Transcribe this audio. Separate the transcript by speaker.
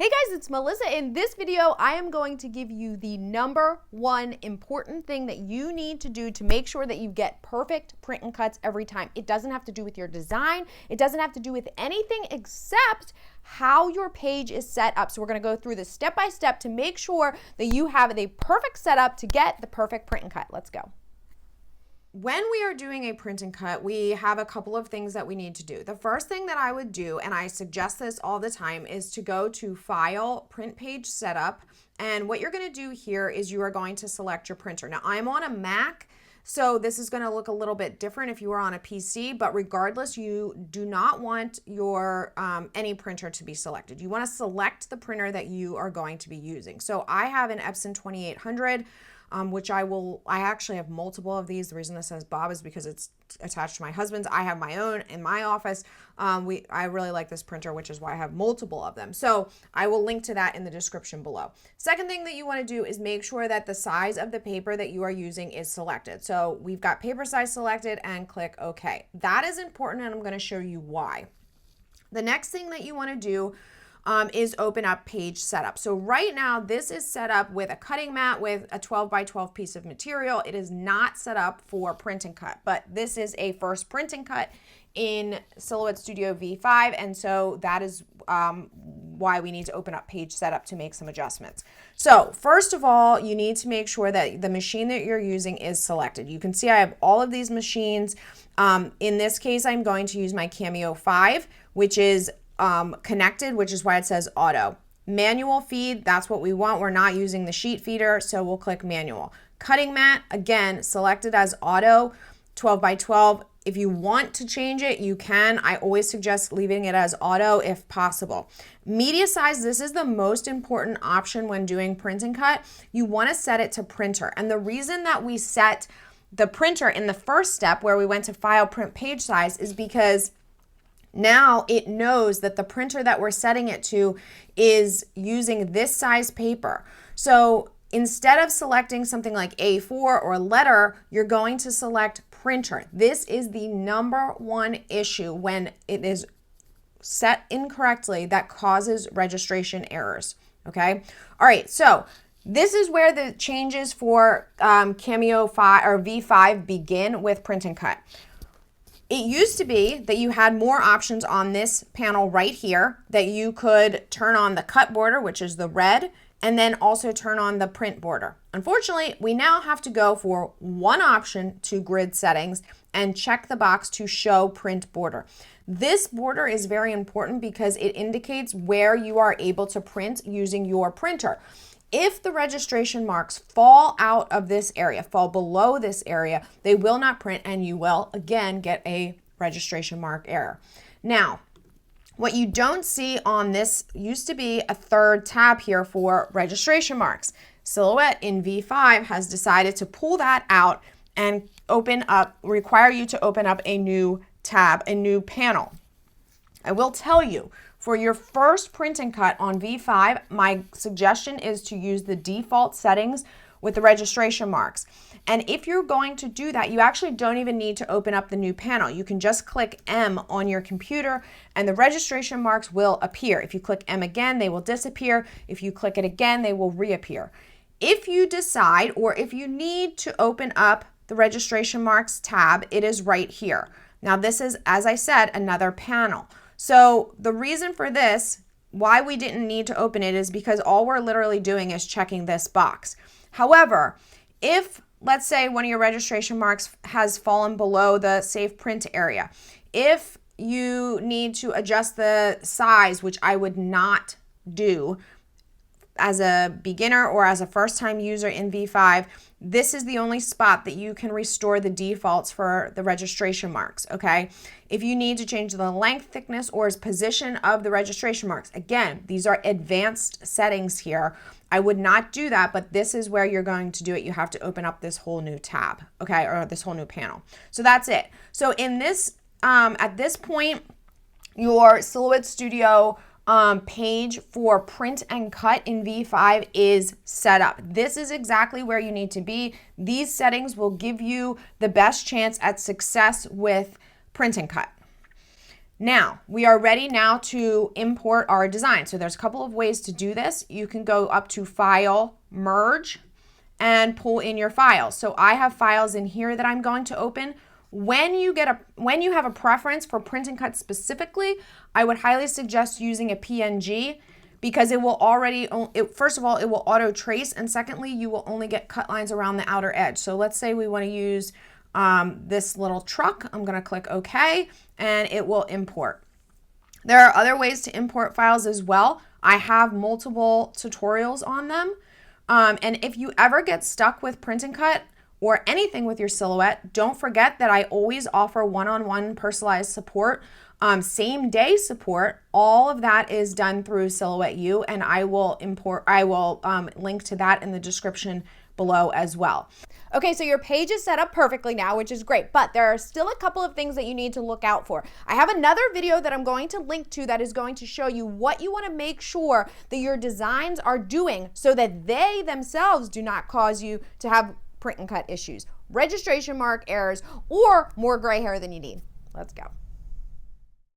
Speaker 1: Hey guys, it's Melissa. In this video, I am going to give you the number one important thing that you need to do to make sure that you get perfect print and cuts every time. It doesn't have to do with your design. It doesn't have to do with anything except how your page is set up. So we're going to go through this step by step to make sure that you have the perfect setup to get the perfect print and cut. Let's go.
Speaker 2: When we are doing a print and cut, we have a couple of things that we need to do. The first thing that I would do, and I suggest this all the time, is to go to File, Print Page Setup. And what you're going to do here is you are going to select your printer. Now, I'm on a Mac, so this is going to look a little bit different if you are on a PC, but regardless, you do not want your any printer to be selected. You want to select the printer that you are going to be using. So I have an Epson 2800. Which I actually have multiple of these. The reason this says Bob is because it's attached to my husband's. I have my own in my office. I really like this printer, which is why I have multiple of them. So I will link to that in the description below. Second thing that you want to do is make sure that the size of the paper that you are using is selected. So we've got paper size selected and click OK. That is important, and I'm going to show you why. The next thing that you want to do is open up page setup. So right now this is set up with a cutting mat with a 12 by 12 piece of material. It is not set up for print and cut, but this is a first print and cut in Silhouette Studio V5, and so that is why we need to open up page setup to make some adjustments. So first of all, you need to make sure that the machine that you're using is selected. You can see I have all of these machines. In this case, I'm going to use my Cameo 5, which is connected, which is why it says auto. Manual feed, that's what we want. We're not using the sheet feeder, so we'll click manual. Cutting mat, again, selected as auto, 12 by 12. If you want to change it, you can. I always suggest leaving it as auto if possible. Media size, this is the most important option when doing print and cut. You want to set it to printer. And the reason that we set the printer in the first step where we went to file, print page size is because now it knows that the printer that we're setting it to is using this size paper. So instead of selecting something like A4 or letter, you're going to select printer. This is the number one issue when it is set incorrectly that causes registration errors. Okay. All right. So this is where the changes for Cameo 5 or V5 begin with print and cut. It used to be that you had more options on this panel right here, that you could turn on the cut border, which is the red, and then also turn on the print border. Unfortunately, we now have to go for one option to grid settings and check the box to show print border. This border is very important because it indicates where you are able to print using your printer. If the registration marks fall out of this area, fall below this area, they will not print and you will, again, get a registration mark error. Now, what you don't see on this used to be a third tab here for registration marks. Silhouette in V5 has decided to pull that out and require you to open up a new tab, a new panel. I will tell you, for your first print and cut on V5, my suggestion is to use the default settings with the registration marks. And if you're going to do that, you actually don't even need to open up the new panel. You can just click M on your computer and the registration marks will appear. If you click M again, they will disappear. If you click it again, they will reappear. If you decide, or if you need to open up the registration marks tab, it is right here. Now this is, as I said, another panel. So the reason for this, why we didn't need to open it, is because all we're literally doing is checking this box. However, if, let's say, one of your registration marks has fallen below the safe print area, if you need to adjust the size, which I would not do as a beginner or as a first-time user in V5, this is the only spot that you can restore the defaults for the registration marks, okay? If you need to change the length, thickness, or position of the registration marks, again, these are advanced settings here. I would not do that, but this is where you're going to do it. You have to open up this whole new tab, okay, or this whole new panel. So that's it. So in this, at this point, your Silhouette Studio page for print and cut in V5 is set up. This is exactly where you need to be. These settings will give you the best chance at success with print and cut. Now, we are ready now to import our design. So there's a couple of ways to do this. You can go up to File, Merge, and pull in your files. So I have files in here that I'm going to open. When you have a preference for print and cut specifically, I would highly suggest using a PNG because it will already, first of all, it will auto trace, and secondly, you will only get cut lines around the outer edge. So let's say we want to use this little truck. I'm going to click OK, and it will import. There are other ways to import files as well. I have multiple tutorials on them. And if you ever get stuck with print and cut or anything with your silhouette, don't forget that I always offer one-on-one personalized support, same day support. All of that is done through Silhouette U, and I will link to that in the description below as well.
Speaker 1: Okay, so your page is set up perfectly now, which is great, but there are still a couple of things that you need to look out for. I have another video that I'm going to link to that is going to show you what you want to make sure that your designs are doing so that they themselves do not cause you to have print and cut issues, registration mark errors, or more gray hair than you need. Let's go.